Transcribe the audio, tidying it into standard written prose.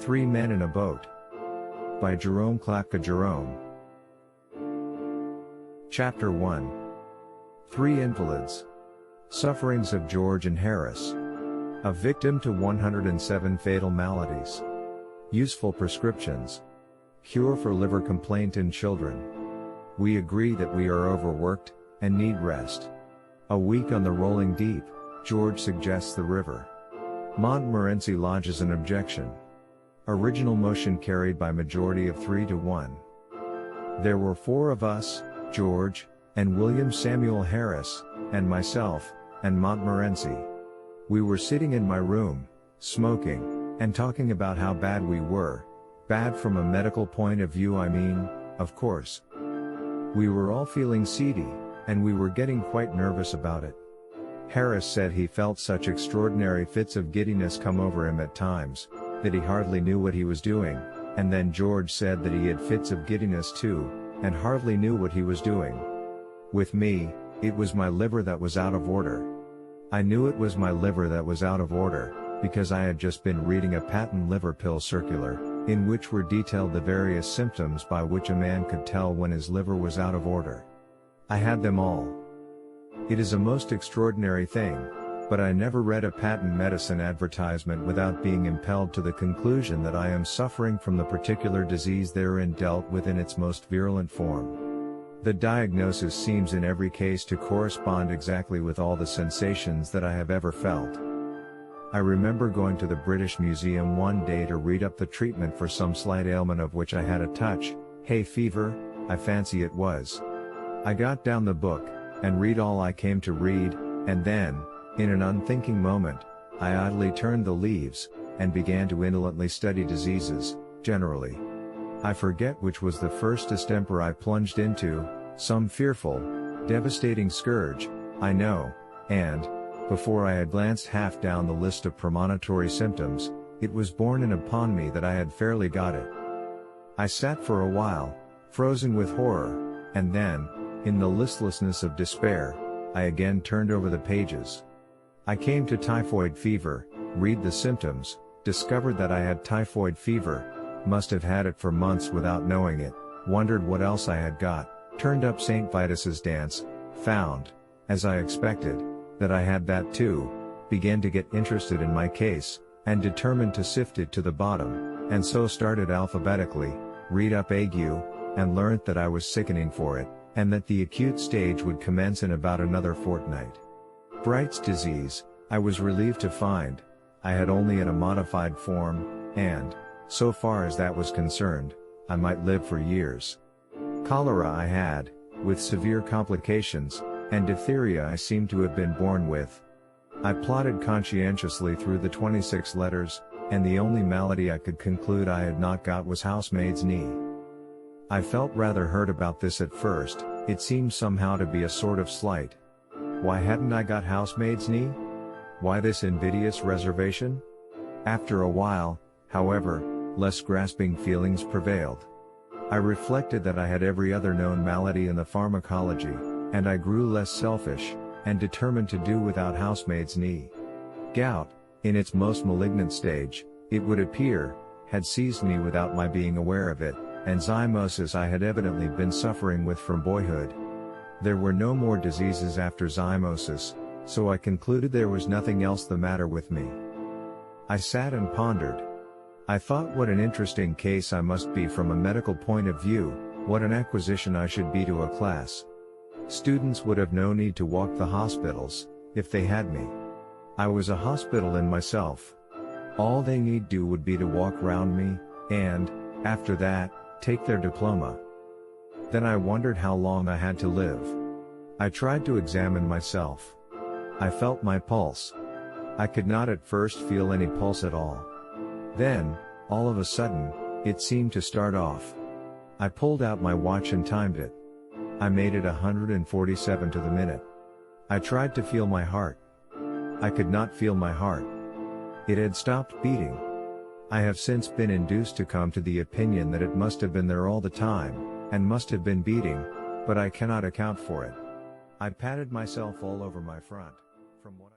Three Men in a Boat. By Jerome K. Jerome. Chapter 1. Three Invalids. Sufferings of George and Harris. A victim to 107 fatal maladies. Useful prescriptions. Cure for liver complaint in children. We agree that we are overworked, and need rest. A week on the rolling deep, George suggests the river. Montmorency lodges an objection. Original motion carried by majority of 3-1. There were four of us, George, and William Samuel Harris, and myself, and Montmorency. We were sitting in my room, smoking, and talking about how bad we were. Bad from a medical point of view, I mean, of course. We were all feeling seedy, and we were getting quite nervous about it. Harris said he felt such extraordinary fits of giddiness come over him at times, that he hardly knew what he was doing, and then George said that he had fits of giddiness too, and hardly knew what he was doing. With me, it was my liver that was out of order. I knew it was my liver that was out of order, because I had just been reading a patent liver pill circular, in which were detailed the various symptoms by which a man could tell when his liver was out of order. I had them all. It is a most extraordinary thing, but I never read a patent medicine advertisement without being impelled to the conclusion that I am suffering from the particular disease therein dealt with in its most virulent form. The diagnosis seems in every case to correspond exactly with all the sensations that I have ever felt. I remember going to the British Museum one day to read up the treatment for some slight ailment of which I had a touch, hay fever, I fancy it was. I got down the book, and read all I came to read, and then, in an unthinking moment, I idly turned the leaves, and began to indolently study diseases, generally. I forget which was the first distemper I plunged into, some fearful, devastating scourge, I know, and, before I had glanced half down the list of premonitory symptoms, it was borne in upon me that I had fairly got it. I sat for a while, frozen with horror, and then, in the listlessness of despair, I again turned over the pages. I came to typhoid fever, read the symptoms, discovered that I had typhoid fever, must have had it for months without knowing it, wondered what else I had got, turned up St. Vitus's dance, found, as I expected, that I had that too, began to get interested in my case, and determined to sift it to the bottom, and so started alphabetically, read up ague, and learnt that I was sickening for it, and that the acute stage would commence in about another fortnight. Bright's disease, I was relieved to find, I had only in a modified form, and, so far as that was concerned, I might live for years. Cholera I had, with severe complications, and diphtheria I seemed to have been born with. I plodded conscientiously through the 26 letters, and the only malady I could conclude I had not got was housemaid's knee. I felt rather hurt about this at first, it seemed somehow to be a sort of slight. Why hadn't I got housemaid's knee? Why this invidious reservation? After a while, however, less grasping feelings prevailed. I reflected that I had every other known malady in the pharmacology, and I grew less selfish, and determined to do without housemaid's knee. Gout, in its most malignant stage, it would appear, had seized me without my being aware of it, and zymosis I had evidently been suffering with from boyhood. There were no more diseases after zymosis, so I concluded there was nothing else the matter with me. I sat and pondered. I thought what an interesting case I must be from a medical point of view, what an acquisition I should be to a class. Students would have no need to walk the hospitals, if they had me. I was a hospital in myself. All they need do would be to walk round me, and, after that, take their diploma. Then I wondered how long I had to live. I tried to examine myself. I felt my pulse. I could not at first feel any pulse at all. Then, all of a sudden, it seemed to start off. I pulled out my watch and timed it. I made it 147 to the minute. I tried to feel my heart. I could not feel my heart. It had stopped beating. I have since been induced to come to the opinion that it must have been there all the time, and must have been beating, but I cannot account for it. I patted myself all over my front, from what